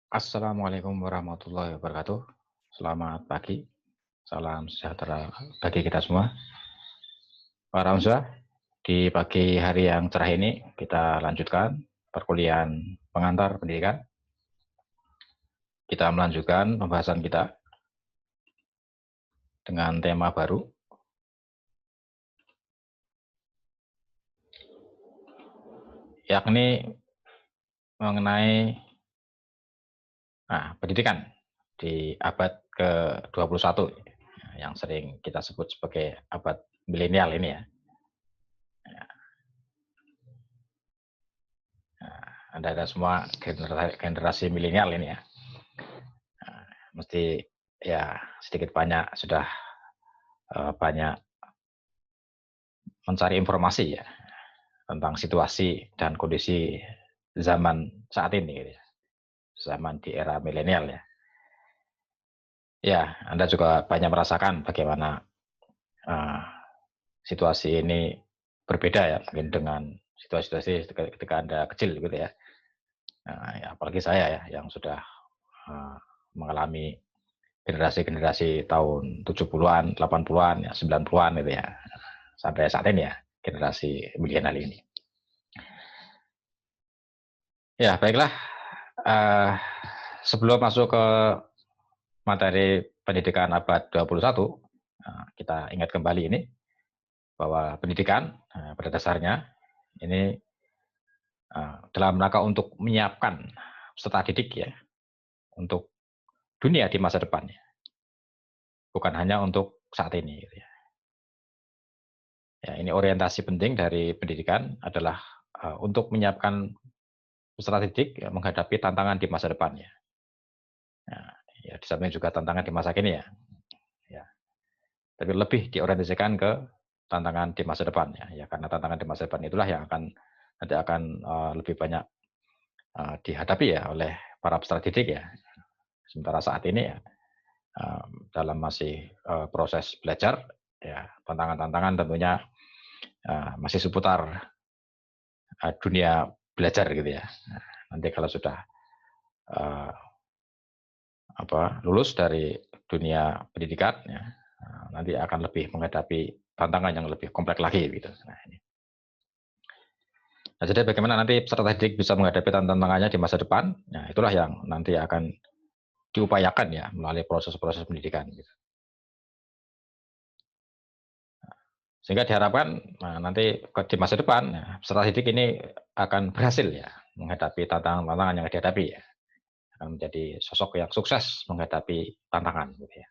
Assalamualaikum warahmatullahi wabarakatuh. Selamat pagi, salam sejahtera bagi kita semua. Para mahasiswa, di pagi hari yang cerah ini kita lanjutkan perkuliahan pengantar pendidikan. Kita melanjutkan pembahasan kita dengan tema baru, yakni mengenai pendidikan di abad ke-21 yang sering kita sebut sebagai abad milenial ini ya. Anda semua generasi milenial ini ya. Mesti ya sedikit banyak sudah banyak mencari informasi ya tentang situasi dan kondisi zaman saat ini gitu ya. Zaman di era milenial ya. Ya, Anda juga banyak merasakan bagaimana situasi ini berbeda ya mungkin dengan situasi-situasi ketika Anda kecil gitu ya. Ya apalagi saya ya yang sudah mengalami generasi-generasi tahun 70-an, 80-an, ya 90-an gitu ya. Sampai saat ini ya, generasi milenial ini. Ya, baiklah. Sebelum masuk ke materi pendidikan abad 21, kita ingat kembali ini bahwa pendidikan pada dasarnya ini dalam rangka untuk menyiapkan peserta didik ya untuk dunia di masa depan ya. Bukan hanya untuk saat ini gitu ya. Ya, ini orientasi penting dari pendidikan adalah untuk menyiapkan peserta didik ya, menghadapi tantangan di masa depan ya. Nah, ya di samping juga tantangan di masa kini ya. Ya. Tapi lebih diorientasikan ke tantangan di masa depan ya. Ya karena tantangan di masa depan itulah yang nanti akan lebih banyak dihadapi ya oleh para peserta didik ya. Sementara saat ini ya dalam masih proses belajar ya tantangan-tantangan tentunya masih seputar dunia belajar gitu ya. Nah, nanti kalau sudah lulus dari dunia pendidikan ya, nanti akan lebih menghadapi tantangan yang lebih kompleks lagi gitu. Nah, jadi bagaimana nanti peserta didik bisa menghadapi tantangannya di masa depan? Nah, itulah yang nanti akan diupayakan ya melalui proses-proses pendidikan. Gitu. Sehingga diharapkan nanti di masa depan peserta didik ini akan berhasil ya menghadapi tantangan-tantangan yang dihadapi ya, akan menjadi sosok yang sukses menghadapi tantangan. Gitu ya.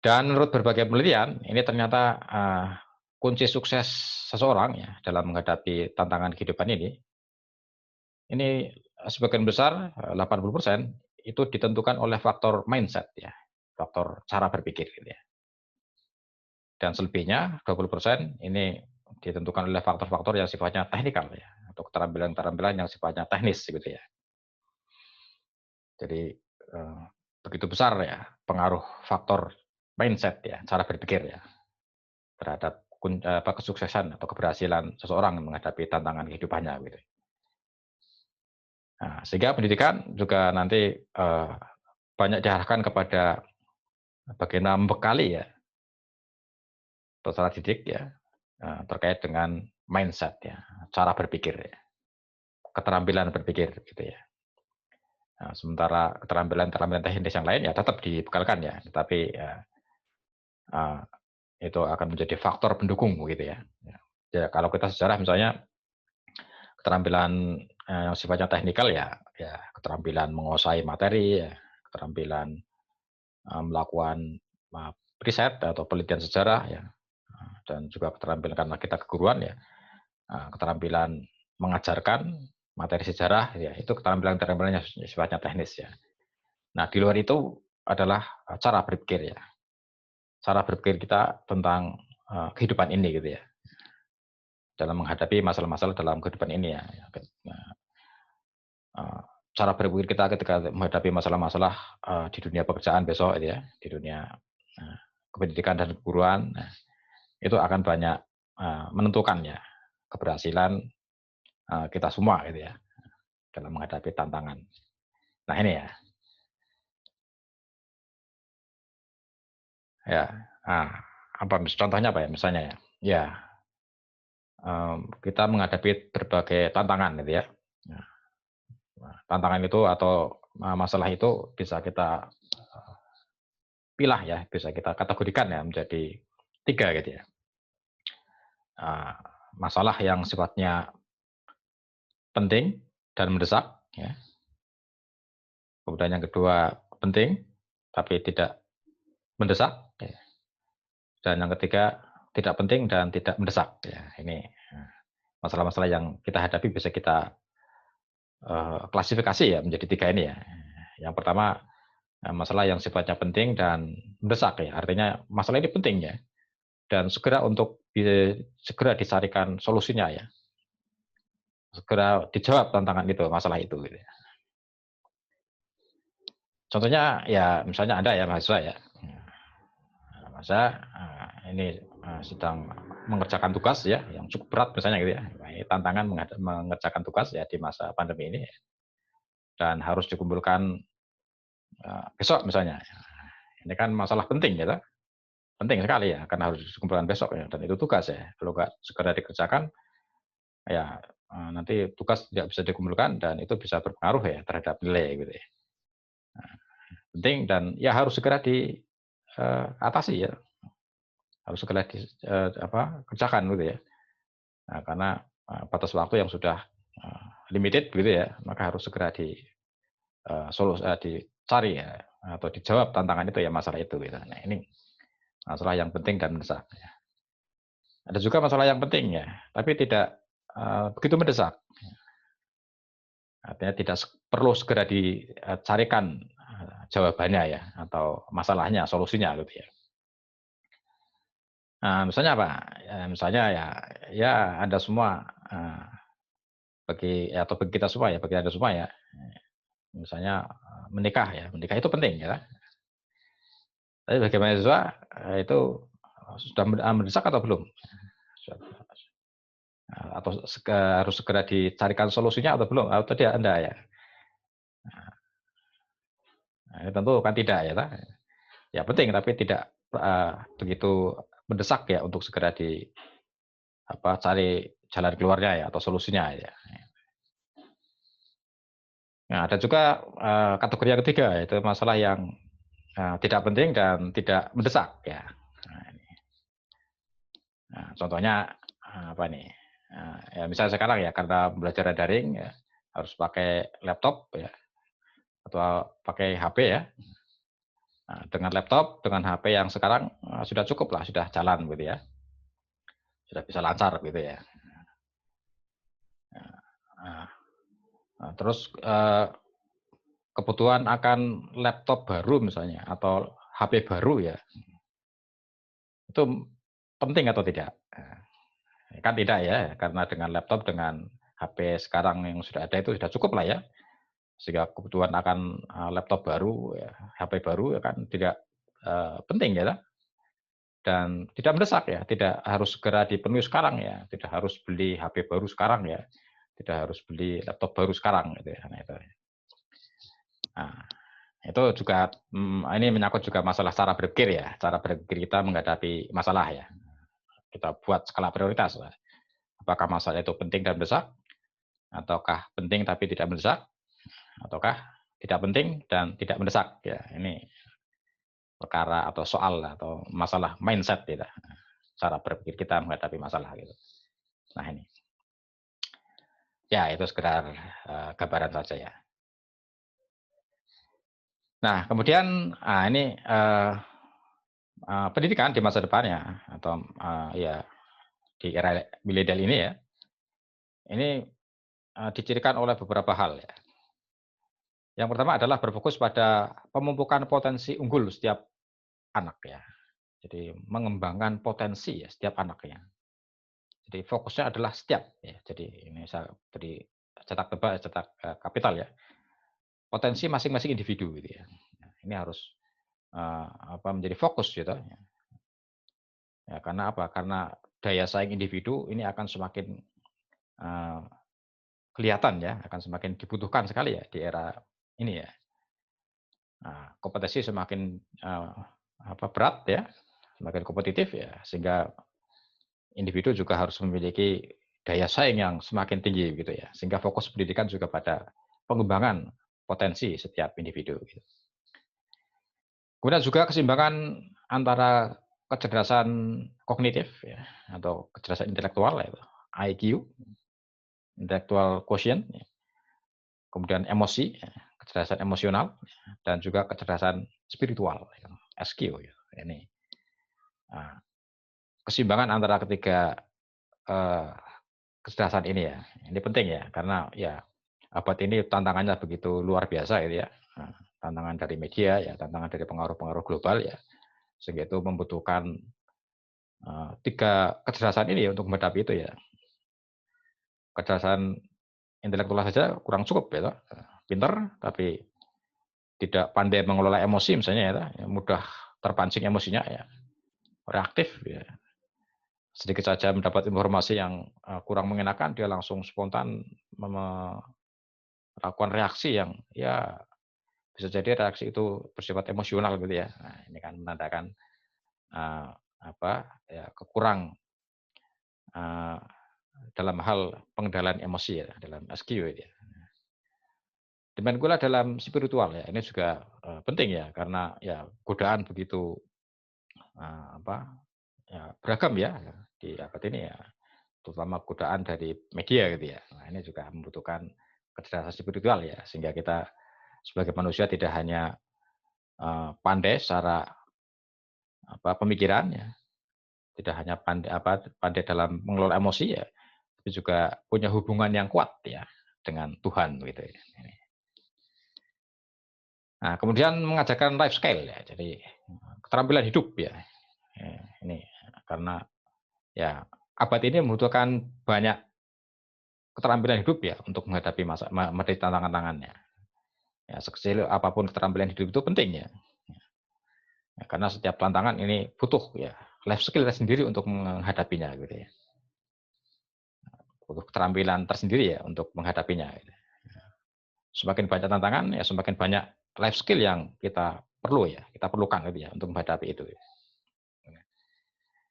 Dan menurut berbagai penelitian, ini ternyata kunci sukses seseorang ya dalam menghadapi tantangan kehidupan ini sebagian besar 80% itu ditentukan oleh faktor mindset ya, faktor cara berpikir gitu ya. Dan selebihnya 20% ini ditentukan oleh faktor-faktor yang sifatnya teknikal ya, atau keterampilan-keterampilan yang sifatnya teknis gitu ya. Jadi begitu besar ya pengaruh faktor mindset ya, cara berpikir ya terhadap kesuksesan atau keberhasilan seseorang menghadapi tantangan kehidupannya gitu. Nah, sehingga pendidikan juga nanti banyak diarahkan kepada bagaimana membekali ya peserta didik ya terkait dengan mindset ya, cara berpikir ya, keterampilan berpikir gitu ya. Nah, sementara keterampilan-keterampilan teknis yang lain ya tetap dibekalkan ya, tetapi ya, itu akan menjadi faktor pendukung gitu ya. Ya kalau kita sejarah misalnya keterampilan yang sifatnya teknikal ya keterampilan menguasai materi ya, keterampilan melakukan riset atau penelitian sejarah ya, dan juga keterampilan karena kita keguruan ya, keterampilan mengajarkan materi sejarah ya itu keterampilan-keterampilan yang sifatnya teknis ya. Nah di luar itu adalah cara berpikir ya, cara berpikir kita tentang kehidupan ini gitu ya, dalam menghadapi masalah-masalah dalam kehidupan ini ya. Cara berpikir kita ketika menghadapi masalah-masalah di dunia pekerjaan besok ya, di dunia pendidikan dan keguruan, itu akan banyak menentukan ya keberhasilan kita semua gitu ya dalam menghadapi tantangan. Nah ini ya, ya. Nah, apa contohnya apa ya? Misalnya ya, ya kita menghadapi berbagai tantangan gitu ya. Nah, tantangan itu atau masalah itu bisa kita pilah ya, bisa kita kategorikan ya menjadi 3 gitu ya. Masalah yang sifatnya penting dan mendesak ya. Kemudian yang kedua penting tapi tidak mendesak ya. Dan yang ketiga tidak penting dan tidak mendesak ya. Ini masalah-masalah yang kita hadapi bisa kita klasifikasi ya menjadi 3 ini ya. Yang pertama masalah yang sifatnya penting dan mendesak ya. Artinya masalah ini penting ya dan segera untuk segera dicarikan solusinya ya. Segera dijawab tantangan itu, masalah itu gitu ya. Contohnya ya misalnya Anda ya mahasiswa ya. Masa ini sedang mengerjakan tugas ya yang cukup berat misalnya gitu ya. Ini tantangan mengerjakan tugas ya di masa pandemi ini dan harus dikumpulkan besok misalnya. Ini kan masalah penting gitu. Penting sekali ya karena harus dikumpulkan besok ya dan itu tugas ya. Kalau nggak segera dikerjakan ya nanti tugas tidak bisa dikumpulkan dan itu bisa berpengaruh ya terhadap nilai gitu ya. Penting dan ya harus segera diatasi ya. Harus segera kerjakan gitu ya. Nah, karena batas waktu yang sudah limited begitu ya, maka harus segera dicari ya atau dijawab tantangan itu ya masalah itu gitu. Nah, ini masalah yang penting dan mendesak ya. Ada juga masalah yang penting ya, tapi tidak begitu mendesak. Artinya tidak perlu segera dicarikan jawabannya ya atau masalahnya, solusinya gitu ya. Nah, misalnya apa? Ya, misalnya ya Anda semua atau bagi kita semua ya, bagi Anda semua ya, misalnya menikah ya, menikah itu penting ya. Tapi bagi mahasiswa itu sudah mendesak atau belum? Atau harus segera dicarikan solusinya atau belum? Atau tidak Anda ya? Nah, tentu kan tidak ya. Ya penting tapi tidak begitu mendesak ya untuk segera cari jalan keluarnya ya atau solusinya ya. Nah, ada juga kategori yang ketiga yaitu masalah yang tidak penting dan tidak mendesak ya. Nah, ini. Nah, contohnya apa nih? Ya misalnya sekarang ya karena belajar daring ya harus pakai laptop ya atau pakai HP ya. Nah, dengan laptop, dengan HP yang sekarang sudah cukup lah, sudah jalan gitu ya, sudah bisa lancar gitu ya. Nah, terus kebutuhan akan laptop baru misalnya atau HP baru ya, itu penting atau tidak? Kan tidak ya, karena dengan laptop, dengan HP sekarang yang sudah ada itu sudah cukup lah ya. Sehingga kebutuhan akan laptop baru, ya, HP baru ya kan tidak penting ya. Dan tidak mendesak ya, tidak harus segera dipenuhi sekarang ya, tidak harus beli HP baru sekarang ya, tidak harus beli laptop baru sekarang gitu ya. Nah, itu. Nah, itu juga ini menyangkut juga masalah cara berpikir ya, cara berpikir kita menghadapi masalah ya. Kita buat skala prioritas. Apakah masalah itu penting dan mendesak, ataukah penting tapi tidak mendesak, ataukah tidak penting dan tidak mendesak ya. Ini perkara atau soal atau masalah mindset kita, cara berpikir kita menghadapi masalah gitu. Nah ini, ya itu sekedar gambaran saja ya. Nah kemudian ini pendidikan di masa depannya atau ya di era milenial ini ya, ini dicirikan oleh beberapa hal ya. Yang pertama adalah berfokus pada pemumpukan potensi unggul setiap anak ya. Jadi mengembangkan potensi ya setiap anaknya. Jadi fokusnya adalah setiap ya. Jadi ini saya beri cetak tebal, cetak kapital ya. Potensi masing-masing individu gitu ya. Nah, ini harus menjadi fokus gitu. Ya, karena apa? Karena daya saing individu ini akan semakin kelihatan ya, akan semakin dibutuhkan sekali ya di era ini ya. Nah, kompetensi semakin berat ya, semakin kompetitif ya, sehingga individu juga harus memiliki daya saing yang semakin tinggi gitu ya, sehingga fokus pendidikan juga pada pengembangan potensi setiap individu. Gitu. Kemudian juga keseimbangan antara kecerdasan kognitif ya, atau kecerdasan intelektual ya, IQ, intellectual quotient, ya, kemudian emosi, ya, kecerdasan emosional, dan juga kecerdasan spiritual, ya, SQ. Ya. Ini nah, keseimbangan antara ketiga eh, kecerdasan ini ya, ini penting ya, karena ya abad ini tantangannya begitu luar biasa gitu ya. Nah, tantangan dari media ya, tantangan dari pengaruh-pengaruh global ya, sehingga itu membutuhkan tiga kecerdasan ini untuk menghadapi itu ya. Kecerdasan intelektual saja kurang cukup ya, pinter tapi tidak pandai mengelola emosi misalnya ya, mudah terpancing emosinya ya, reaktif ya. Sedikit saja mendapat informasi yang kurang mengenakan, dia langsung spontan melakukan reaksi yang ya bisa jadi reaksi itu bersifat emosional gitu ya. Nah, ini kan menandakan uh, kekurang uh, dalam hal pengendalian emosi ya, dalam SQ ya. Demikian pula dalam spiritual ya, ini juga penting ya, karena ya godaan begitu beragam ya di abad ini ya, terutama godaan dari media gitu ya. Nah, ini juga membutuhkan kecerdasan spiritual ya, sehingga kita sebagai manusia tidak hanya pandai secara pemikiran ya, tidak hanya pandai dalam mengelola emosi ya, tapi juga punya hubungan yang kuat ya dengan Tuhan gitu ya. Nah, kemudian mengajarkan life skill ya, jadi keterampilan hidup ya. Ini karena ya abad ini membutuhkan banyak keterampilan hidup ya untuk menghadapi menghadapi tantangan-tantangannya. Ya, sekecil apapun keterampilan hidup itu penting ya. Ya, karena setiap tantangan ini butuh ya life skill sendiri untuk menghadapinya gitu ya. Butuh keterampilan tersendiri ya untuk menghadapinya. Gitu. Semakin banyak tantangan ya semakin banyak life skill yang kita perlu ya, kita perlukan gitu ya untuk menghadapi itu.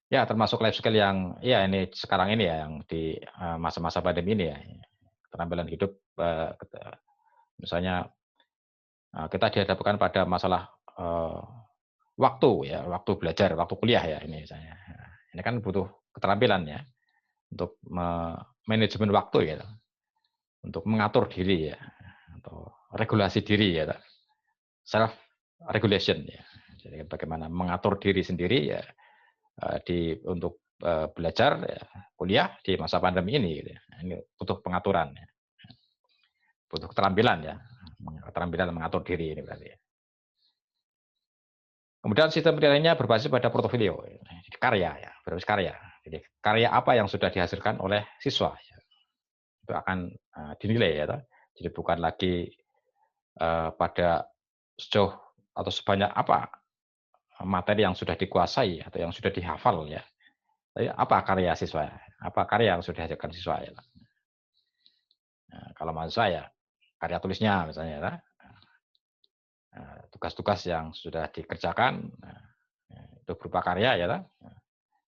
Ya, termasuk life skill yang ya ini sekarang ini ya yang di masa-masa pandemi ini ya. Keterampilan hidup misalnya kita dihadapkan pada masalah waktu ya, waktu belajar, waktu kuliah ya ini misalnya. Ini kan butuh keterampilan ya untuk manajemen waktu ya, untuk mengatur diri ya, atau regulasi diri ya, self regulation ya. Jadi bagaimana mengatur diri sendiri ya untuk belajar ya, kuliah di masa pandemi ini gitu ya. Ini butuh pengaturan ya. Butuh keterampilan ya. Keterampilan mengatur diri ini berarti ya. Kemudian sistem penilaiannya berbasis pada portofolio, karya ya, berbasis karya. Jadi karya apa yang sudah dihasilkan oleh siswa ya, itu akan dinilai ya. Jadi bukan lagi pada sejauh atau sebanyak apa materi yang sudah dikuasai atau yang sudah dihafal ya. Tapi apa karya siswa? Apa karya yang sudah dihasilkan siswa ya? Nah, kalau mahasiswa ya karya tulisnya misalnya ya. Tugas-tugas yang sudah dikerjakan itu berupa karya ya,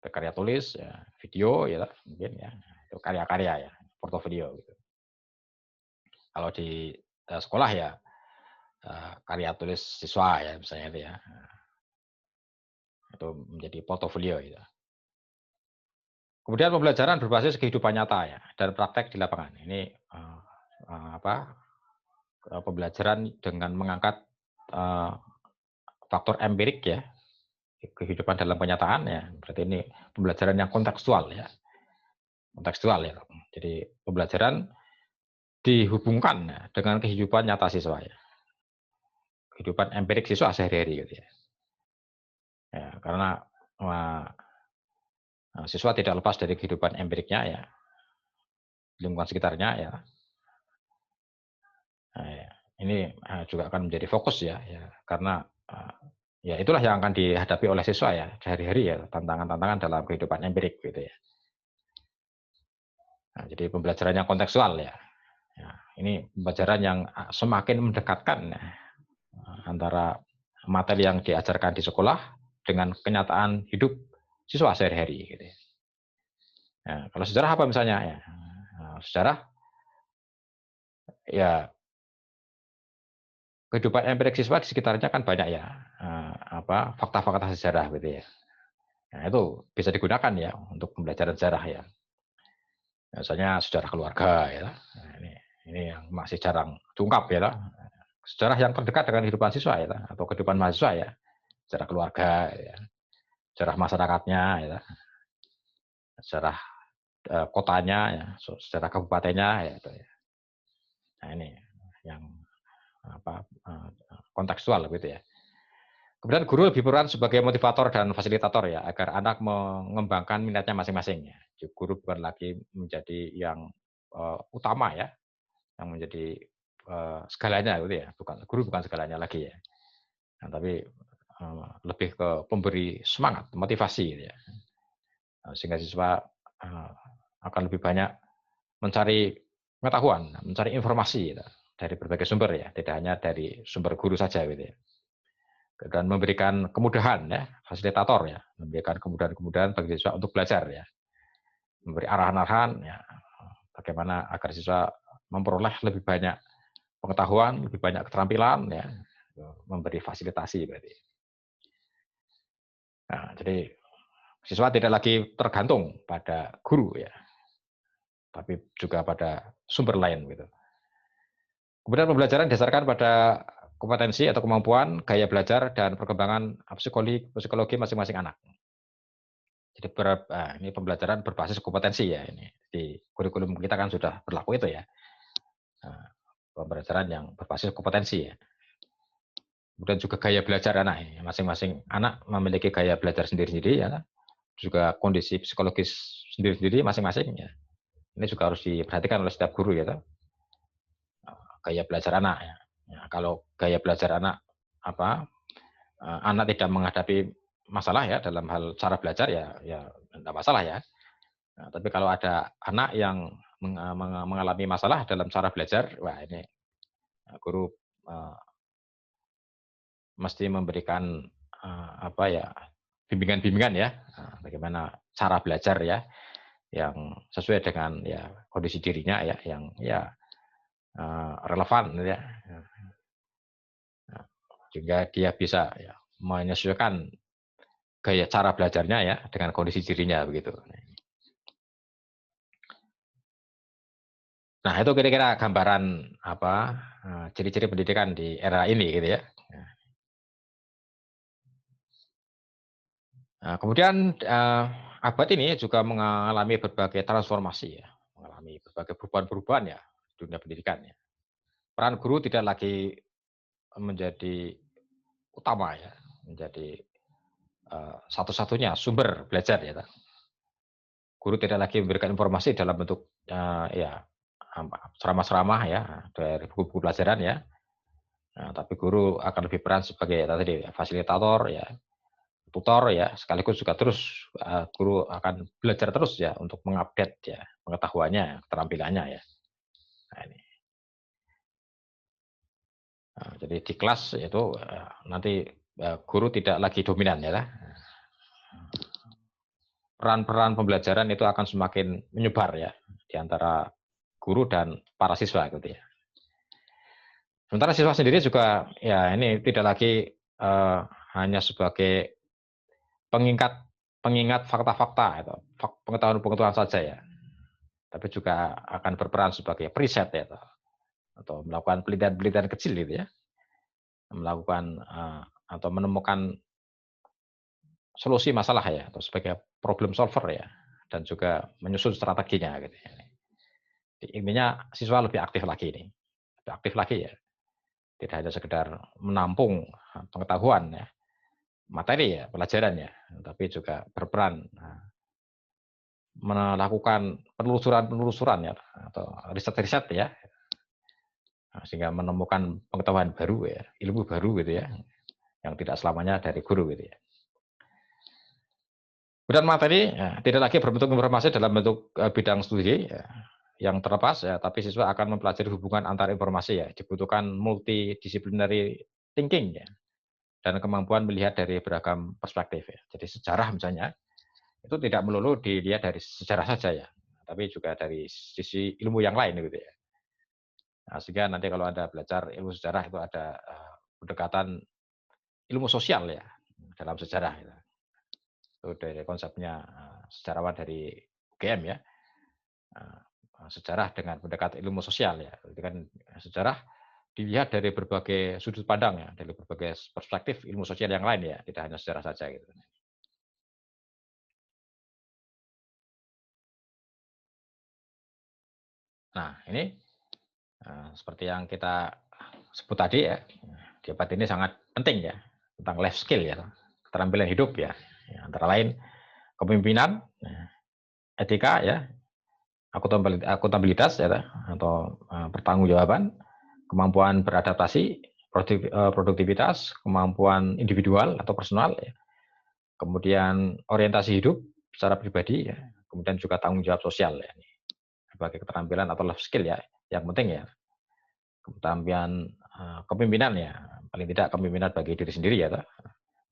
karya tulis, ya, video ya, mungkin ya itu karya-karya ya, portofolio gitu. Kalau di sekolah ya karya tulis siswa ya misalnya itu ya, itu menjadi portofolio gitu. Kemudian pembelajaran berbasis kehidupan nyata ya dan praktek di lapangan. Ini pembelajaran dengan mengangkat faktor empirik ya, kehidupan dalam kenyataan ya. Berarti ini pembelajaran yang kontekstual ya. Kontekstual ya. Jadi pembelajaran dihubungkan ya, dengan kehidupan nyata siswa ya. Kehidupan empirik siswa sehari-hari gitu ya. Ya, karena siswa tidak lepas dari kehidupan empiriknya ya, lingkungan sekitarnya ya. Nah, ya. Ini juga akan menjadi fokus ya, ya karena ya itulah yang akan dihadapi oleh siswa ya sehari-hari ya, tantangan-tantangan dalam kehidupan empirik gitu ya. Nah, jadi pembelajaran yang kontekstual ya. Ya, ini pembelajaran yang semakin mendekatkan ya, antara materi yang diajarkan di sekolah dengan kenyataan hidup siswa sehari-hari. Gitu. Nah, kalau sejarah apa misalnya? Ya, sejarah ya kehidupan empirik siswa di sekitarnya kan banyak ya fakta-fakta sejarah gitu ya. Nah, itu bisa digunakan ya untuk pembelajaran sejarah ya. Misalnya sejarah keluarga ya. Nah, ini yang masih jarang diungkap ya. Sejarah yang terdekat dengan kehidupan siswa ya atau kehidupan mahasiswa ya. Sejarah keluarga ya. Sejarah masyarakatnya ya. Sejarah kotanya ya, sejarah kabupatennya ya itu ya. Nah, ini yang kontekstual gitu ya. Kemudian guru lebih berperan sebagai motivator dan fasilitator ya, agar anak mengembangkan minatnya masing-masing ya. Guru bukan lagi menjadi yang utama ya, yang menjadi segalanya gitu ya. Guru bukan segalanya lagi ya. Nah, tapi lebih ke pemberi semangat, motivasi gitu ya. Sehingga siswa akan lebih banyak mencari pengetahuan, mencari informasi gitu, dari berbagai sumber ya, tidak hanya dari sumber guru saja gitu ya. Dan memberikan kemudahan ya, fasilitator ya, memberikan kemudahan-kemudahan bagi siswa untuk belajar ya, memberi arahan-arahan ya, bagaimana agar siswa memperoleh lebih banyak pengetahuan, lebih banyak keterampilan ya, memberi fasilitasi berarti. Nah, jadi siswa tidak lagi tergantung pada guru ya, tapi juga pada sumber lain gitu. Kemudian pembelajaran didasarkan pada kompetensi atau kemampuan, gaya belajar, dan perkembangan psikologi masing-masing anak. Jadi ini pembelajaran berbasis kompetensi ya ini. Di kurikulum kita kan sudah berlaku itu ya. Pembelajaran yang berbasis kompetensi ya. Kemudian juga gaya belajar anak ini. Masing-masing anak memiliki gaya belajar sendiri-sendiri ya. Juga kondisi psikologis sendiri-sendiri masing-masing ya. Ini juga harus diperhatikan oleh setiap guru ya. Gaya belajar anak ya. Kalau gaya belajar anak anak tidak menghadapi masalah ya dalam hal cara belajar ya tidak masalah ya. Nah, tapi kalau ada anak yang mengalami masalah dalam cara belajar, wah ini guru mesti memberikan bimbingan-bimbingan ya, bagaimana cara belajar ya yang sesuai dengan ya kondisi dirinya ya yang ya relevan ya. Sehingga dia bisa ya, menyesuaikan gaya cara belajarnya ya dengan kondisi dirinya begitu. Nah, itu kira-kira gambaran ciri-ciri pendidikan di era ini gitu ya. Nah, kemudian abad ini juga mengalami berbagai transformasi ya, mengalami berbagai perubahan-perubahan ya di dunia pendidikan ya. Peran guru tidak lagi menjadi utama ya, menjadi satu-satunya sumber belajar ya. Guru tidak lagi memberikan informasi dalam bentuk ceramah-ceramah ya dari buku-buku pelajaran ya. Nah, tapi guru akan lebih peran sebagai tadi fasilitator ya, tutor ya, sekaligus juga terus guru akan belajar terus ya untuk mengupdate ya pengetahuannya, keterampilannya ya. Nah, ini. Nah, jadi di kelas itu nanti guru tidak lagi dominan ya. Peran-peran pembelajaran itu akan semakin menyebar ya di antara guru dan para siswa gitu ya. Sementara siswa sendiri juga ya ini tidak lagi hanya sebagai pengingat fakta-fakta atau pengetahuan-pengetahuan saja ya, tapi juga akan berperan sebagai periset ya, atau melakukan penelitian-penelitian kecil gitu ya, melakukan atau menemukan solusi masalah ya, atau sebagai problem solver ya, dan juga menyusun strateginya gitu ya. Intinya siswa lebih aktif lagi ini, lebih aktif lagi ya, tidak hanya sekedar menampung pengetahuan ya, materi ya, pelajaran ya, tapi juga berperan melakukan penelusuran-penelusuran ya, atau riset-riset ya, sehingga menemukan pengetahuan baru ya, ilmu baru gitu ya, yang tidak selamanya dari guru gitu ya. Kemudian materi ya, tidak lagi berbentuk informasi dalam bentuk bidang studi ya, yang terlepas ya, tapi siswa akan mempelajari hubungan antar informasi ya, dibutuhkan multidisiplinary thinking ya, dan kemampuan melihat dari beragam perspektif ya. Jadi sejarah misalnya itu tidak melulu dilihat dari sejarah saja ya, tapi juga dari sisi ilmu yang lain gitu ya. Nah, sehingga nanti kalau Anda belajar ilmu sejarah itu ada pendekatan ilmu sosial ya dalam sejarah itu. Itu dari konsepnya sejarawan dari UGM ya. Sejarah dengan pendekatan ilmu sosial ya. Itu kan sejarah dilihat dari berbagai sudut pandang ya, dari berbagai perspektif ilmu sosial yang lain ya, tidak hanya sejarah saja gitu. Nah, ini seperti yang kita sebut tadi ya, debat ini sangat penting ya tentang life skill ya, keterampilan hidup ya. Antara lain kepemimpinan, etika ya, akuntabilitas ya, atau pertanggungjawaban, kemampuan beradaptasi, produktivitas, kemampuan individual atau personal ya, kemudian orientasi hidup secara pribadi ya, kemudian juga tanggung jawab sosial ya, sebagai keterampilan atau life skill ya, yang penting ya. Keterampilan kepemimpinan ya, paling tidak kepemimpinan bagi diri sendiri ya,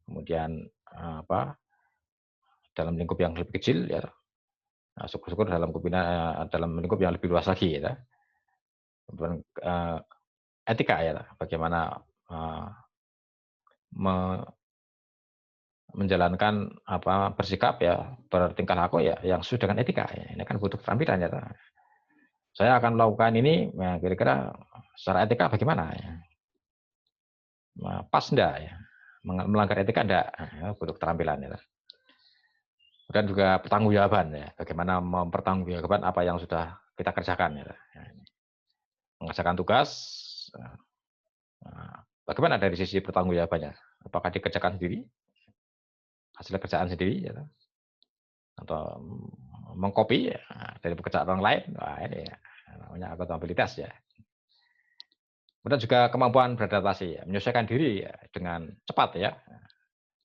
kemudian dalam lingkup yang lebih kecil ya, syukur-syukur dalam lingkup yang lebih luas lagi ya. Kemudian etika ya, bagaimana menjalankan bersikap ya, bertingkah laku ya yang sesuai dengan etika ya. Ini kan butuh keterampilan ya. Saya akan melakukan ini ya, kira-kira secara etika bagaimana ya. Pas enggak ya, melanggar etika enggak, ya, butuh keterampilan ya. Kemudian juga pertanggungjawaban ya, bagaimana mempertanggungjawabkan apa yang sudah kita kerjakan ya. Mengerjakan tugas, bagaimana dari sisi pertanggungjawabannya? Apakah dikerjakan sendiri, hasil kerjaan sendiri ya, atau mengcopy ya, dari pekerjaan orang lain? Wah, ini ya, namanya akuntabilitas ya. Kemudian juga kemampuan beradaptasi ya, menyesuaikan diri ya, dengan cepat ya,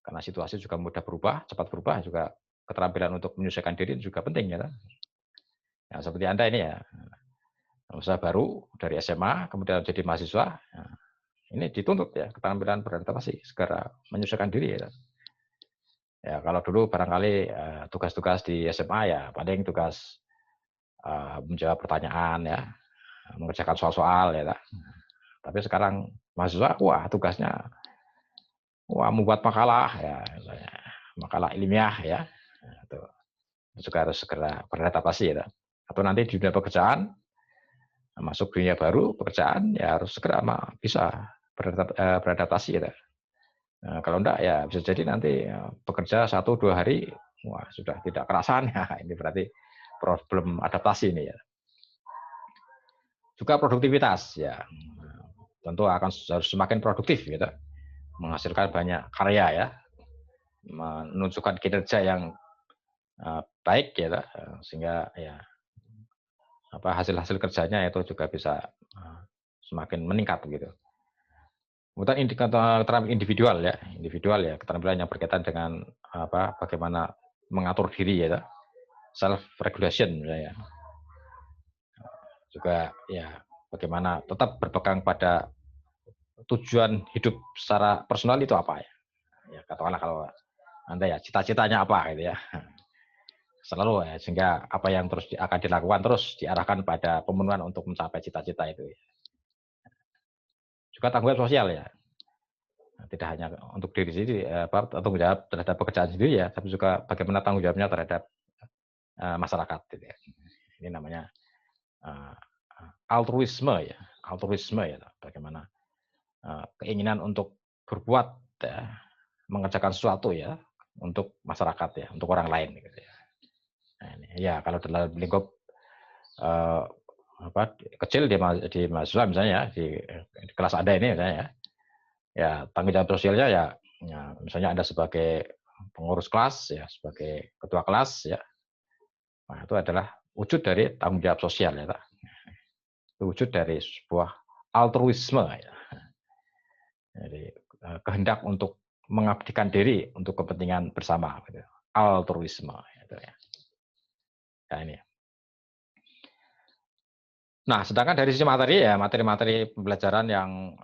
karena situasi juga mudah berubah, cepat berubah, juga keterampilan untuk menyesuaikan diri juga penting ya. Ya, seperti Anda ini ya, usaha baru dari SMA, kemudian jadi mahasiswa, ini dituntut ya keterampilan beradaptasi, segera menyesuaikan diri ya. Ya kalau dulu barangkali tugas-tugas di SMA ya paling tugas menjawab pertanyaan ya, mengerjakan soal-soal ya. Tapi sekarang mahasiswa, wah tugasnya membuat makalah ya, makalah ilmiah ya. Itu juga harus segera beradaptasi ya. Atau nanti di dunia pekerjaan, masuk dunia baru pekerjaan ya harus segera bisa beradaptasi ya. Nah, kalau enggak ya bisa jadi nanti bekerja 1-2 hari wah sudah tidak kerasan ya, ini berarti problem adaptasi ini ya. Juga produktivitas ya, tentu akan harus semakin produktif gitu, menghasilkan banyak karya ya, menunjukkan kinerja yang baik gitu, sehingga ya hasil-hasil kerjanya itu juga bisa semakin meningkat gitu. Kemudian indikator individual ya, keterampilan yang berkaitan dengan bagaimana mengatur diri ya, self regulation ya. Juga ya bagaimana tetap berpegang pada tujuan hidup secara personal itu apa ya. Ya katakanlah kalau Anda ya cita-citanya apa gitu ya. Selalu ya, sehingga apa yang terus akan dilakukan terus diarahkan pada pemenuhan untuk mencapai cita-cita itu ya. Juga tanggung jawab sosial ya. Tidak hanya untuk diri sendiri, tanggung jawab terhadap pekerjaan sendiri ya, tapi juga bagaimana tanggung jawabnya terhadap masyarakat. Gitu ya. Ini namanya altruisme ya, bagaimana keinginan untuk berbuat ya, mengerjakan sesuatu ya untuk masyarakat ya, untuk orang lain. Gitu ya. Nah, ini, ya kalau dalam lingkup kecil di mahasiswa misalnya di kelas Anda ini misalnya ya tanggung jawab sosialnya ya misalnya Anda sebagai pengurus kelas ya, sebagai ketua kelas ya, nah, itu adalah wujud dari tanggung jawab sosial ya, itu wujud dari sebuah altruisme ya. Jadi kehendak untuk mengabdikan diri untuk kepentingan bersama gitu. Altruisme gitu ya. Nah, ini Nah, sedangkan dari sisi materi ya, materi-materi pembelajaran yang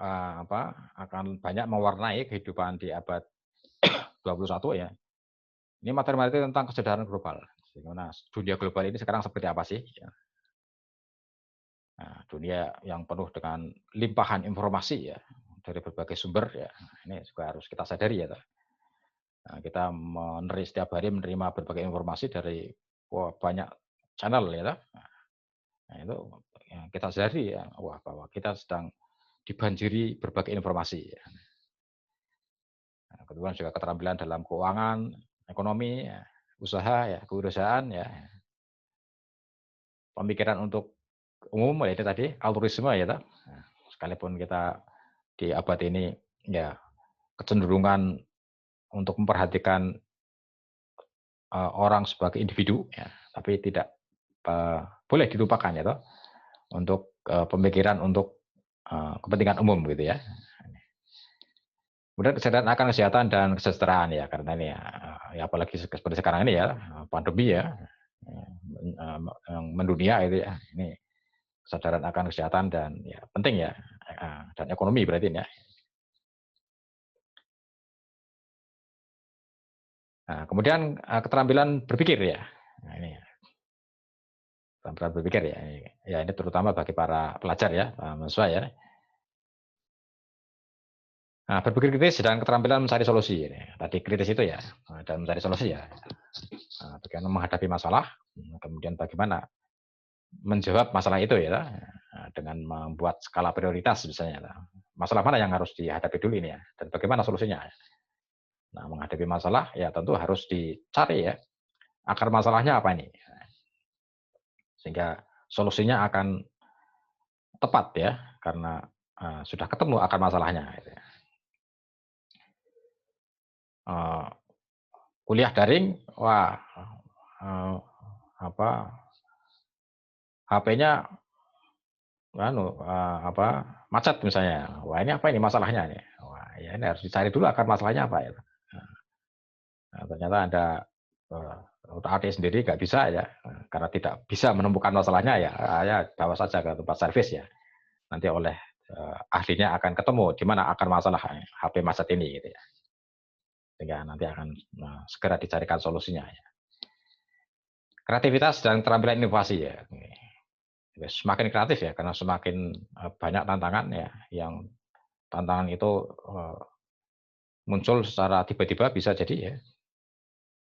akan banyak mewarnai kehidupan di abad 21 ya. Ini materi-materi tentang kesadaran global. Gimana dunia global ini sekarang seperti apa sih? Ya. Nah, dunia yang penuh dengan limpahan informasi ya dari berbagai sumber ya. Ini juga harus kita sadari ya. Nah, kita setiap hari menerima berbagai informasi dari banyak channel ya. Nah, itu yang kita sadari ya, bahwa kita sedang dibanjiri berbagai informasi. Ya. Nah, kemudian juga keterampilan dalam keuangan, ekonomi, ya, usaha, ya, kewirausahaan, ya, pemikiran untuk umum, ya itu tadi altruisme ya, nah, sekalipun kita di abad ini ya kecenderungan untuk memperhatikan orang sebagai individu, ya, tapi tidak boleh dilupakan ya, toh, untuk pemikiran untuk kepentingan umum gitu ya. Kemudian kesadaran akan kesehatan dan kesejahteraan ya, karena ini ya apalagi seperti sekarang ini ya pandemi ya yang mendunia itu ya, ini kesadaran akan kesehatan dan ya penting ya, dan ekonomi berarti ya. Nah, kemudian keterampilan berpikir ya, nah, ini keterampilan berpikir ya, ya ini terutama bagi para pelajar ya, mahasiswa ya. Nah, berpikir kritis dan keterampilan mencari solusi. Tadi kritis itu ya, dan mencari solusi ya. Bagaimana menghadapi masalah, kemudian bagaimana menjawab masalah itu ya, dengan membuat skala prioritas misalnya. Masalah mana yang harus dihadapi dulu ini ya, dan bagaimana solusinya. Nah, menghadapi masalah ya tentu harus dicari ya, akar masalahnya apa ini, sehingga solusinya akan tepat ya, karena sudah ketemu akar masalahnya. Gitu ya. Kuliah daring, wah, apa HP-nya macet misalnya. Wah, ini apa ini masalahnya nih? Wah, ya ini harus dicari dulu akar masalahnya apa ya. Nah, ternyata ada adik sendiri nggak bisa ya, karena tidak bisa menemukan masalahnya ya bawa saja ke tempat servis ya. Nanti oleh ahlinya akan ketemu di mana akar masalah HP macet ini gitu ya. Sehingga nanti akan segera dicarikan solusinya ya. Kreativitas dan keterampilan inovasi ya. Semakin kreatif ya, karena semakin banyak tantangan ya, yang tantangan itu muncul secara tiba-tiba bisa jadi ya,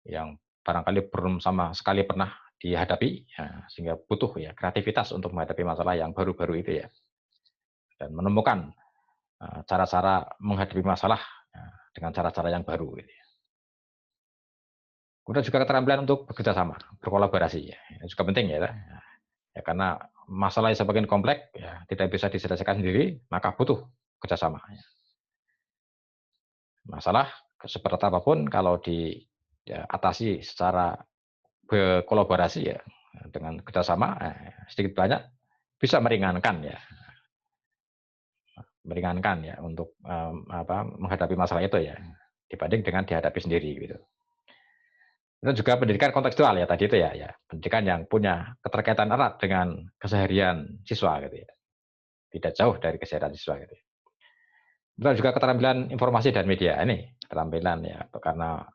yang barangkali belum sama sekali pernah dihadapi, ya, sehingga butuh ya kreativitas untuk menghadapi masalah yang baru-baru itu ya, dan menemukan cara-cara menghadapi masalah dengan cara-cara yang baru. Gitu ya. Kemudian juga keterampilan untuk bekerja sama, berkolaborasi ya, ini juga penting ya, ya karena masalah yang semakin kompleks ya tidak bisa diselesaikan sendiri, maka butuh kerjasama. Ya. Masalah seperti apapun kalau diatasi secara berkolaborasi ya dengan kerjasama sedikit banyak bisa meringankan ya untuk menghadapi masalah itu ya dibanding dengan dihadapi sendiri gitu. Dan juga pendidikan kontekstual ya tadi itu ya pendidikan yang punya keterkaitan erat dengan keseharian siswa gitu ya, tidak jauh dari keseharian siswa gitu. Dan juga keterampilan informasi dan media ini keterampilan ya, karena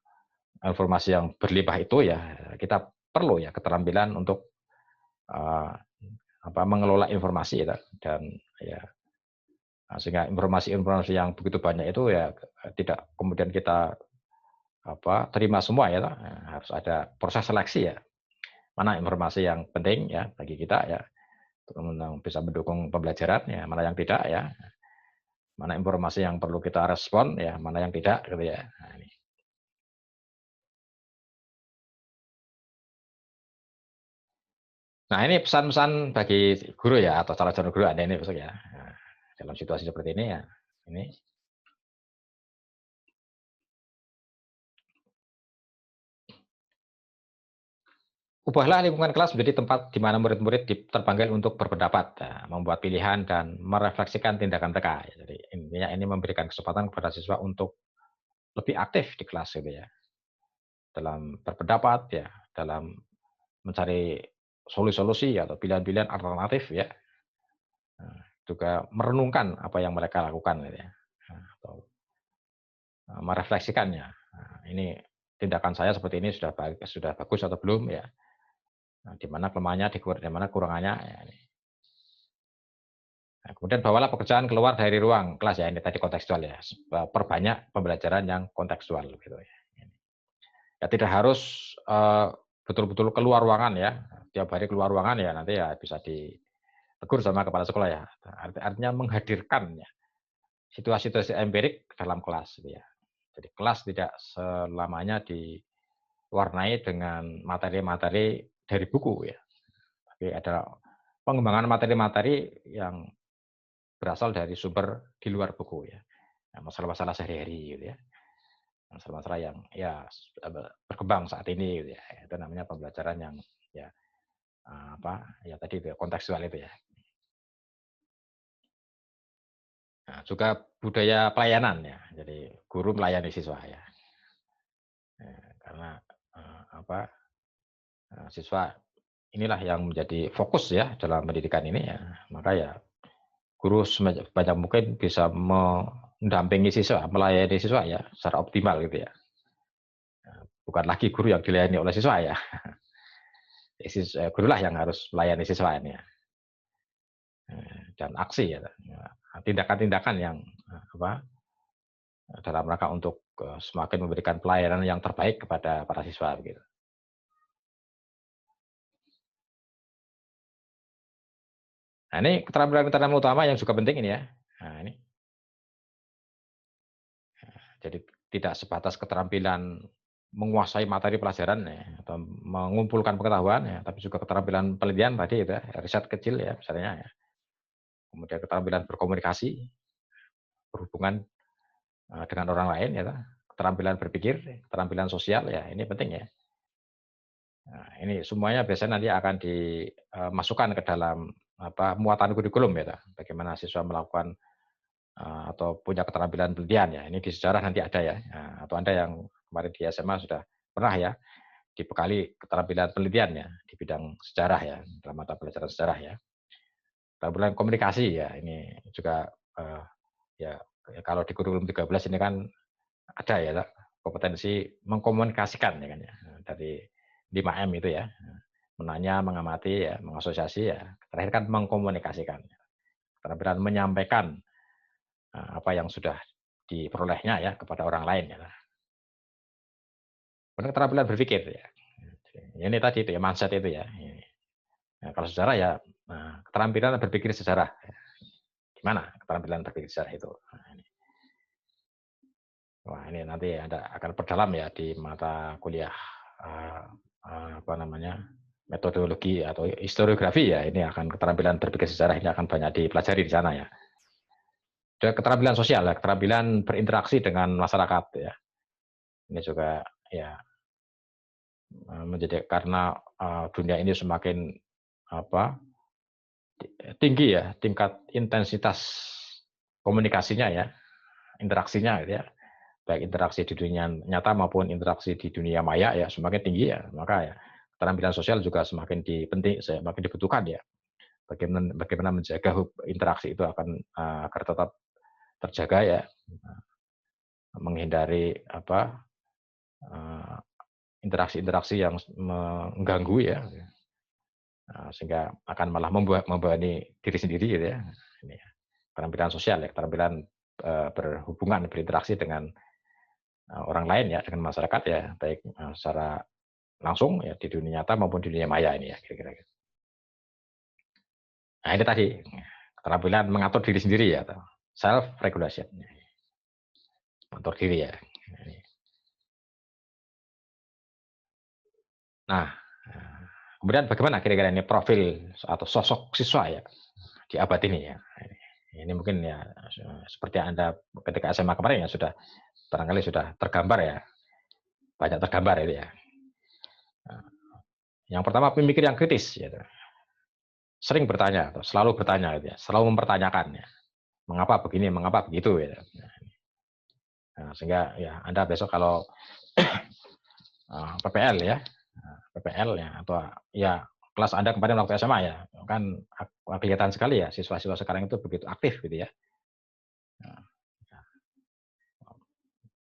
informasi yang berlimpah itu ya kita perlu ya keterampilan untuk mengelola informasi ya, dan ya sehingga informasi-informasi yang begitu banyak itu ya tidak kemudian kita terima semua ya, harus ada proses seleksi ya, mana informasi yang penting ya bagi kita ya, bisa mendukung pembelajaran ya, mana yang tidak ya, mana informasi yang perlu kita respon ya, mana yang tidak gitu ya. Nah, ini pesan-pesan bagi guru ya, atau calon-calon guru Anda ini besok ya. Nah, dalam situasi seperti ini ya, ini ubahlah lingkungan kelas menjadi tempat di mana murid-murid terpanggil untuk berpendapat, membuat pilihan dan merefleksikan tindakan mereka. Jadi intinya ini memberikan kesempatan kepada siswa untuk lebih aktif di kelas gitu ya, dalam berpendapat ya, dalam mencari solusi-solusi atau pilihan-pilihan alternatif ya. juga merenungkan apa yang mereka lakukan gitu ya. Atau merefleksikannya. Nah, ini tindakan saya seperti ini sudah bagus atau belum ya. Nah, di mana kelemahannya, di mana kurangannya ya. Nah, kemudian bawalah pekerjaan keluar dari ruang kelas ya, ini tadi kontekstual ya. Perbanyak pembelajaran yang kontekstual gitu ya. Ya tidak harus betul-betul keluar ruangan ya. Tiap hari keluar ruangan ya nanti ya bisa ditegur sama kepala sekolah ya. Artinya menghadirkan ya situasi-situasi empirik dalam kelas gitu ya. Jadi kelas tidak selamanya diwarnai dengan materi-materi dari buku ya. Tapi ada pengembangan materi-materi yang berasal dari sumber di luar buku ya. Masalah-masalah sehari-hari gitu ya. Masalah-masalah yang ya berkembang saat ini gitu ya. Itu namanya pembelajaran yang ya ya tadi itu ya, kontekstual itu ya. Nah, juga budaya pelayanan ya. Jadi guru melayani siswa ya. Karena siswa inilah yang menjadi fokus ya dalam pendidikan ini ya. Maka ya guru sebanyak mungkin bisa mendampingi siswa, melayani siswa ya secara optimal gitu ya. Bukan lagi guru yang dilayani oleh siswa ya. Gurulah yang harus melayani siswa ini ya. Dan aksi ya. Tindakan-tindakan yang dalam rangka untuk semakin memberikan pelayanan yang terbaik kepada para siswa begitu. Nah, ini keterampilan-keterampilan utama yang juga penting ini ya. Nah, ini. Jadi tidak sebatas keterampilan menguasai materi pelajaran ya, atau mengumpulkan pengetahuan ya, tapi juga keterampilan penelitian tadi itu ya, riset kecil ya misalnya ya. Kemudian keterampilan berkomunikasi, berhubungan dengan orang lain ya, keterampilan berpikir, keterampilan sosial ya, ini penting ya. Nah, ini semuanya biasanya nanti akan dimasukkan ke dalam muatan kurikulum ya, bagaimana siswa melakukan atau punya keterampilan penelitian ya. Ini di sejarah nanti ada ya. Atau Anda yang kemarin di SMA sudah pernah ya dibekali keterampilan penelitian ya di bidang sejarah ya, dalam mata pelajaran sejarah ya. Keterampilan komunikasi ya, ini juga ya kalau di kurikulum 13 ini kan ada ya kompetensi mengkomunikasikan ya kan ya. Dari 5M itu ya. Menanya, mengamati ya, mengasosiasi ya. Terakhir kan mengkomunikasikan. Keterampilan menyampaikan apa yang sudah diperolehnya ya kepada orang lain ya. Keterampilan berpikir ya. Ini tadi itu ya mindset itu ya. Nah, kalau sejarah ya keterampilan berpikir sejarah. Gimana keterampilan berpikir sejarah itu? Wah ini nanti Anda akan perdalam ya di mata kuliah metodologi atau historiografi ya. Ini akan keterampilan berpikir sejarah ini akan banyak dipelajari di sana ya. Dan keterampilan sosial ya, keterampilan berinteraksi dengan masyarakat ya. Ini juga ya menjadi karena dunia ini semakin tinggi ya tingkat intensitas komunikasinya ya, interaksinya gitu ya. Baik interaksi di dunia nyata maupun interaksi di dunia maya ya semakin tinggi ya. Maka ya keterampilan sosial juga semakin semakin dibutuhkan ya. Bagaimana menjaga interaksi itu agar tetap terjaga ya, menghindari interaksi-interaksi yang mengganggu ya, sehingga akan malah membebani diri sendiri gitu ya. Ini ya. Keterampilan sosial ya, keterampilan berhubungan berinteraksi dengan orang lain ya, dengan masyarakat ya, baik secara langsung ya di dunia nyata maupun di dunia maya ini ya kira-kira. Nah ini tadi keterampilan mengatur diri sendiri ya, self regulation, mengatur diri ya. Nah, kemudian bagaimana kira-kira ini profil atau sosok siswa ya di abad ini ya. Ini mungkin ya seperti Anda ketika SMA kemarin ya sudah barangkali sudah tergambar ya, banyak tergambar itu ya. Yang pertama pemikir yang kritis ya. Sering bertanya atau selalu bertanya gitu ya, selalu mempertanyakan ya. Mengapa begini, mengapa begitu ya. Nah, sehingga ya Anda besok kalau PPL ya, PPL ya atau ya kelas Anda kemarin waktu SMA ya, kan kelihatan sekali ya siswa-siswa sekarang itu begitu aktif gitu ya. Nah,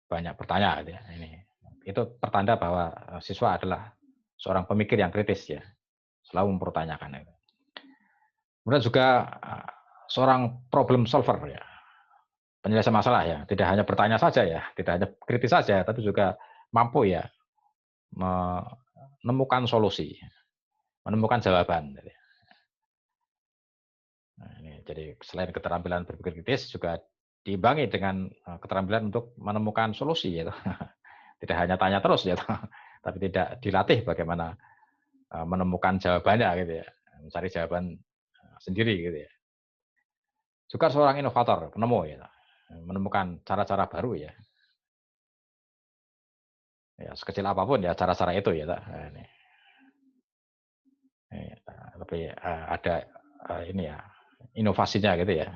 banyak bertanya gitu ya. Ini itu pertanda bahwa siswa adalah seorang pemikir yang kritis ya, selalu mempertanyakan itu. Kemudian juga seorang problem solver ya, penyelesaian masalah ya, tidak hanya bertanya saja ya, tidak hanya kritis saja, tapi juga mampu ya menemukan solusi, menemukan jawaban. Nah, ini jadi selain keterampilan berpikir kritis juga diimbangi dengan keterampilan untuk menemukan solusi gitu. Tidak hanya tanya terus gitu, tapi tidak dilatih bagaimana menemukan jawabannya gitu ya, mencari jawaban sendiri gitu ya. Juga seorang inovator, penemu ya, menemukan cara-cara baru ya. Ya, sekecil apapun ya cara-cara itu ya. Nah, ini. Tapi ada ini ya, inovasinya gitu ya.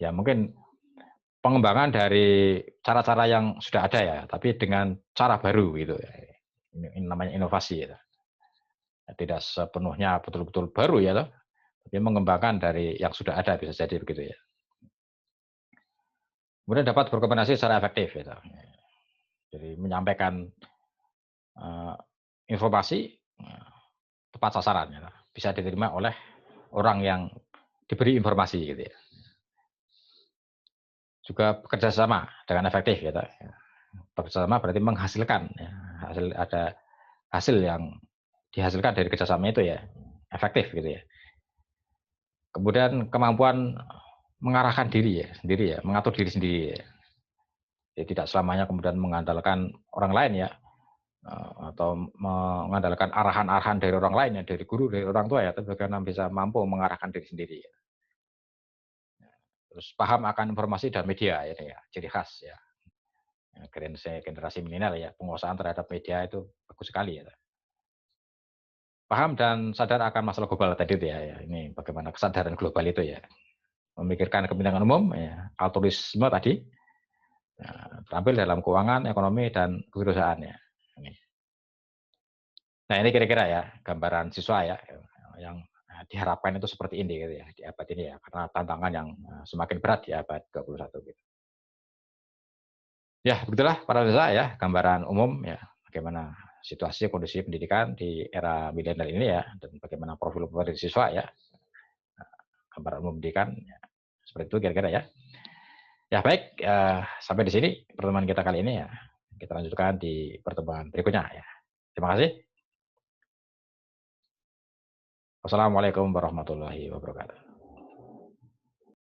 Ya mungkin pengembangan dari cara-cara yang sudah ada ya, tapi dengan cara baru gitu ya. Ini namanya inovasi ya. Tidak sepenuhnya betul-betul baru ya, tapi mengembangkan dari yang sudah ada bisa jadi begitu ya. Kemudian dapat berkomunikasi secara efektif gitu. Jadi menyampaikan informasi tepat sasaran gitu. Bisa diterima oleh orang yang diberi informasi gitu ya. Juga bekerja sama dengan efektif gitu. Bekerja sama berarti menghasilkan ya. Ada hasil yang dihasilkan dari kerjasama itu ya efektif gitu ya. Kemudian kemampuan mengarahkan diri ya sendiri ya, mengatur diri sendiri ya. Jadi tidak selamanya kemudian mengandalkan orang lain ya, atau mengandalkan arahan-arahan dari orang lain ya, dari guru, dari orang tua ya, tapi bagaimana bisa mampu mengarahkan diri sendiri ya. Terus paham akan informasi dan media ini ya, ciri khas ya. Generasi milenial ya, penguasaan terhadap media itu bagus sekali ya. Paham dan sadar akan masalah global tadi itu ya, ini bagaimana kesadaran global itu ya. Memikirkan kepentingan umum ya, altruisme tadi, ya, terampil dalam keuangan, ekonomi dan kewirausahaan ya. Nah ini kira-kira ya gambaran siswa ya yang diharapkan itu seperti ini gitu ya di abad ini ya, karena tantangan yang semakin berat di abad 21 gitu. Ya begitulah para siswa ya gambaran umum ya bagaimana situasi kondisi pendidikan di era milenial ini ya, dan bagaimana profil siswa ya, gambaran umum pendidikan ya, seperti itu kira-kira ya. Ya baik, sampai di sini pertemuan kita kali ini ya. Kita lanjutkan di pertemuan berikutnya ya. Terima kasih. Wassalamualaikum warahmatullahi wabarakatuh.